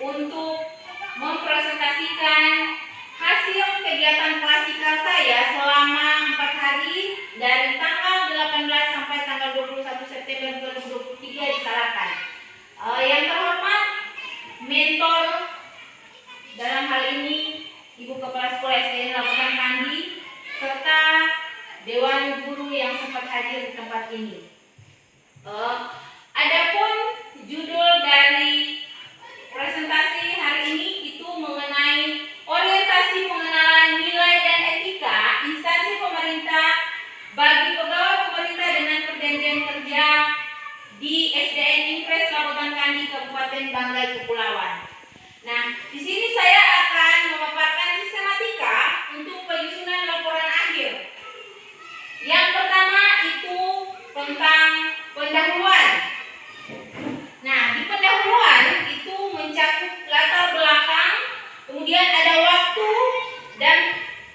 untuk mempresentasikan hasil kegiatan klasikal saya selama 4 hari dari tanggal 18 sampai tanggal 21 September 2023 di Sarakan. Yang terhormat mentor dalam hal ini Ibu Kepala Sekolah SDN Labutan Kandi serta Dewan Guru yang sempat hadir di tempat ini. Adapun judul dari presentasi hari ini itu mengenai orientasi pengenalan nilai dan etika instansi pemerintah bagi pegawai pemerintah dengan perjanjian kerja di SDN Impres Labutan Kandi Kabupaten Banggai Kepulauan. Nah, di sini saya akan memaparkan sistematika untuk penyusunan laporan akhir. Yang pertama itu tentang pendahuluan. Nah, di pendahuluan itu mencakup latar belakang, kemudian ada waktu dan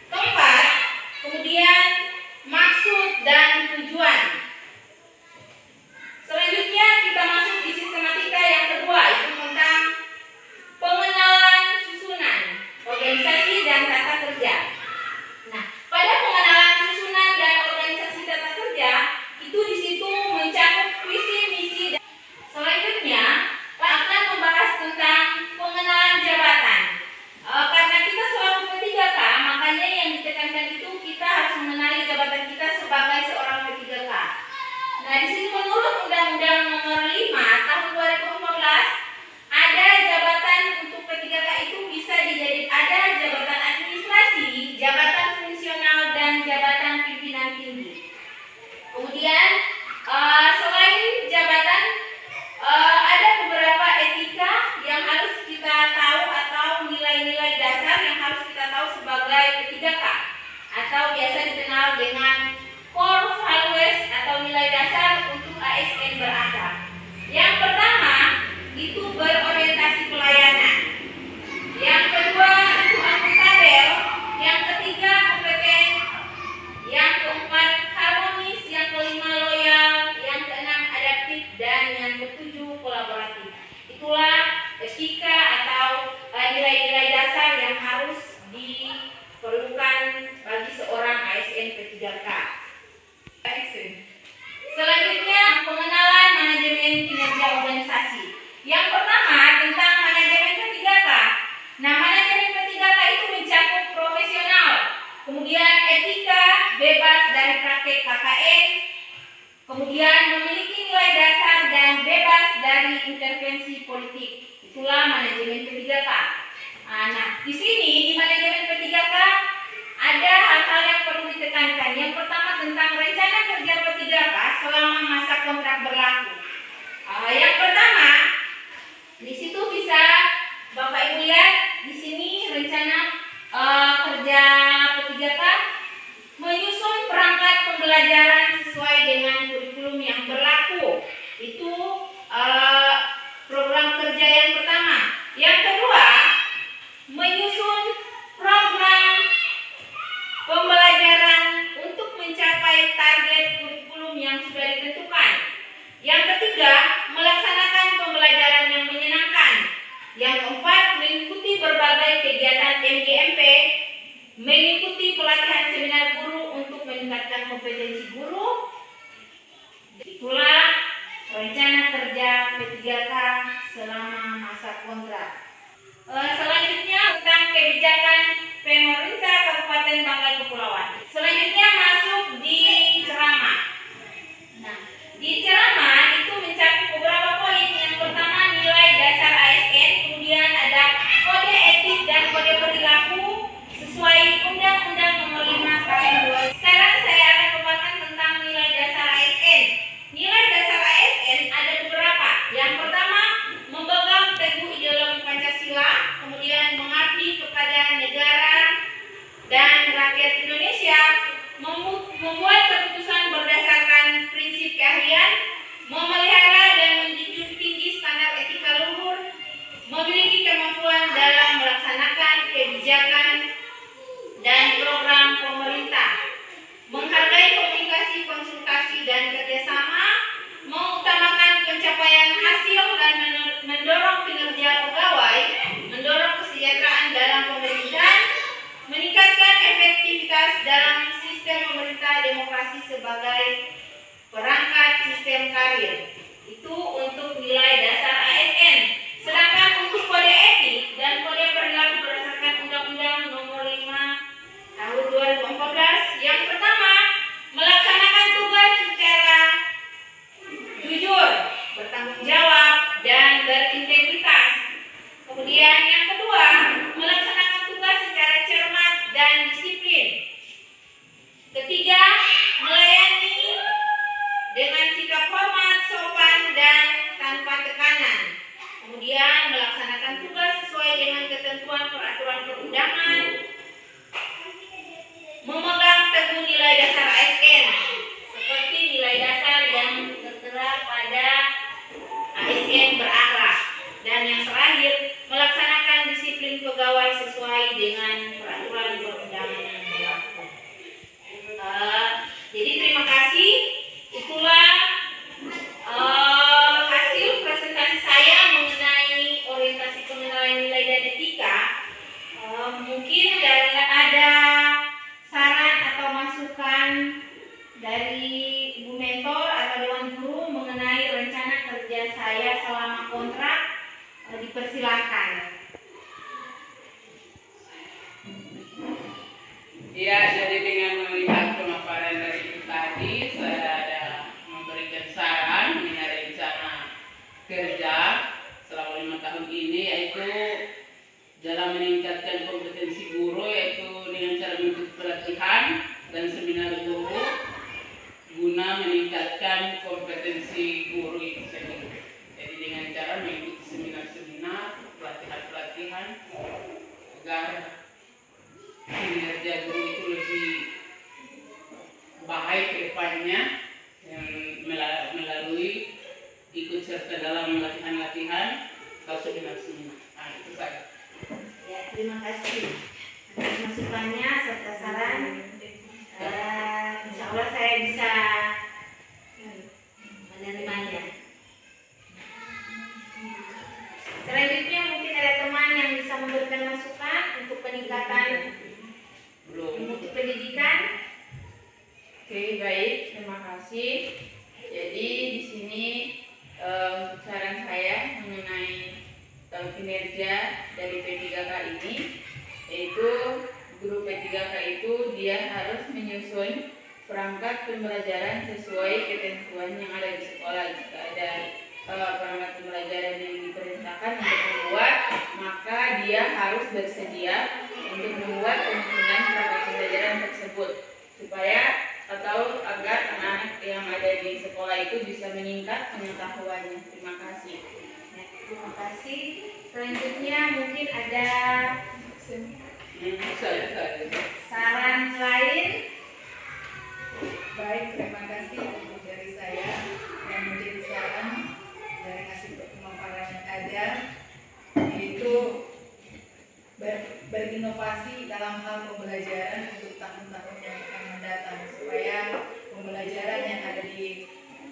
tempat, kemudian maksud dan tujuan. Selanjutnya kita masuk di sistematika yang kedua, itu tentang pengenalan susunan organisasi dan tata kerja. Nah, pada pengenalan susunan dan organisasi tata kerja itu di situ mencakup visi misi. Selanjutnya akan membahas tentang pengenalan jabatan. Karena kita selalu P3K, makanya yang ditekankan itu kita harus mengenali jabatan kita sebagai seorang P3K. Nah, di sini menurut Undang-Undang Nomor 5 Tahun 2014 ada jabatan untuk P3K itu bisa ada jabatan administrasi, jabatan fungsional dan jabatan pimpinan tinggi. Kemudian selain jabatan ada beberapa etika yang harus kita tahu atau nilai-nilai dasar yang harus kita tahu sebagai P3K atau biasa dikenal dengan core values atau nilai dasar untuk ASN berakhlak. Yang pertama itu berorientasi pelayanan. Yang kedua itu akuntabel. Yang ketiga kompeten. Yang keempat harmonis. Yang kelima loyal. Yang keenam adaptif dan yang ketujuh kolaboratif. Itulah etika atau nilai-nilai dasar yang harus diperlukan bagi seorang ASN P3K. Selanjutnya pengenalan manajemen kinerja organisasi. Yang pertama tentang manajemen P3K. Nah, manajemen P3K itu mencakup profesional, kemudian etika, bebas dari praktek KKN, kemudian memiliki nilai dasar dan bebas dari intervensi politik. Itulah manajemen P3K. Nah, di sini di manajemen P3K ada hal-hal yang perlu ditekankan. Yang pertama tentang rencana kerja P3K selama masa kontrak berlaku. Yang pertama di situ bisa Bapak Ibu lihat di sini rencana kerja P3K menyusun perangkat pembelajaran sesuai dengan kurikulum yang berlaku. Itu program kerja yang pertama. Yang kedua, menyusun program pembelajaran untuk mencapai target kurikulum yang sudah ditentukan. Yang ketiga, melaksanakan pembelajaran yang menyenangkan. Yang keempat, mengikuti berbagai kegiatan MGMP, mengikuti pelatihan seminar guru untuk meningkatkan kompetensi guru. Itulah rencana kerja P3K selama masa kontrak. Selanjutnya tentang kebijakan pemerintah Kabupaten Banggai Kepulauan. Selanjutnya masuk di ceramah. Nah, di ceramah itu mencakup beberapa poin. Yang pertama nilai dasar ASN, kemudian ada kode etik dan kode perilaku sesuai Undang-Undang Nomor 5 Tahun 2000. Sekarang saya akan memaparkan tentang nilai dasar ASN. Nilai dasar ASN ada beberapa. Yang pertama, memegang teguh ideologi Pancasila, kemudian mengabdi kepada negara dan rakyat kemudian melaksanakan tugas sesuai dengan ketentuan peraturan perundangan, memegang teguh nilai dasar ASN seperti nilai dasar yang tertera pada ASN berakhlak, dan yang terakhir melaksanakan disiplin pegawai sesuai dengan peraturan perundangan yang berlaku. Jadi terima kasih, itulah hasil presentasi saya mengenai orientasi pengenalan nilai dan etika. Mungkin ada saran atau masukan dari Ibu Mentor atau Dewan Guru mengenai rencana kerja saya selama kontrak, dipersilakan. Ya, jadi dengan melihat pemaparan dari Ibu tadi, saya ada memberikan saran mengenai rencana kerja selama 5 tahun ini, yaitu dalam meningkatkan kompetensi guru, yaitu dengan cara mengikuti pelatihan dan seminar guru guna meningkatkan kompetensi guru itu sendiri. Jadi dengan cara mengikuti seminar-seminar, pelatihan-pelatihan agar kinerja guru itu lebih baik ke depannya, yang melalui ikut serta dalam latihan-latihan atau seminar-seminar. Nah, itu saja. Ya, terima kasih atas masukannya serta saran. Insya Allah saya bisa menerimanya. Selanjutnya mungkin ada teman yang bisa memberikan masukan untuk peningkatan mutu pendidikan. Oke, baik, terima kasih. Jadi di sini saran saya mengenai kinerja dari P3K ini, yaitu guru P3K itu dia harus menyusun perangkat pembelajaran sesuai ketentuan yang ada di sekolah. Jika ada perangkat pembelajaran yang diperintahkan untuk membuat, maka dia harus bersedia untuk membuat penyusunan perangkat pembelajaran tersebut, supaya atau agar anak-anak yang ada di sekolah itu bisa meningkat pengetahuannya. Terima kasih. Ya, terima kasih. Selanjutnya mungkin ada saran lain. Baik, terima kasih untuk dari saya yang menjadi saran dari hasil pemaparan yang ada, yaitu berinovasi dalam hal pembelajaran untuk tahun-tahun yang akan mendatang, supaya pembelajaran yang ada di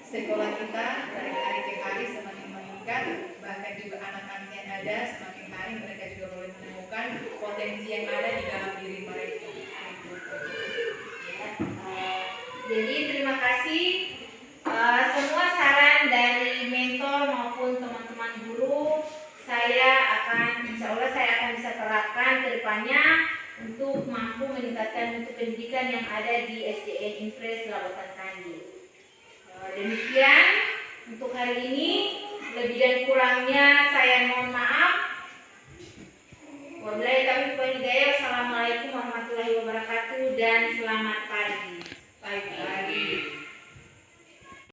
sekolah kita dari hari ke hari semakin meningkat, bahkan juga anak-anak yang ada semakin hari mereka juga boleh menemukan potensi yang ada di dalam diri mereka. Jadi terima kasih semua saran dari mentor maupun teman-teman guru. Insya Allah saya akan bisa terapkan ke depannya untuk mampu meningkatkan mutu pendidikan yang ada di SDN Impres Selawatan Kandi. Demikian untuk hari ini, lebih dan kurangnya saya mohon maaf. Wabillahi taufiq wal hidayah. Assalamualaikum warahmatullahi wabarakatuh dan selamat pagi.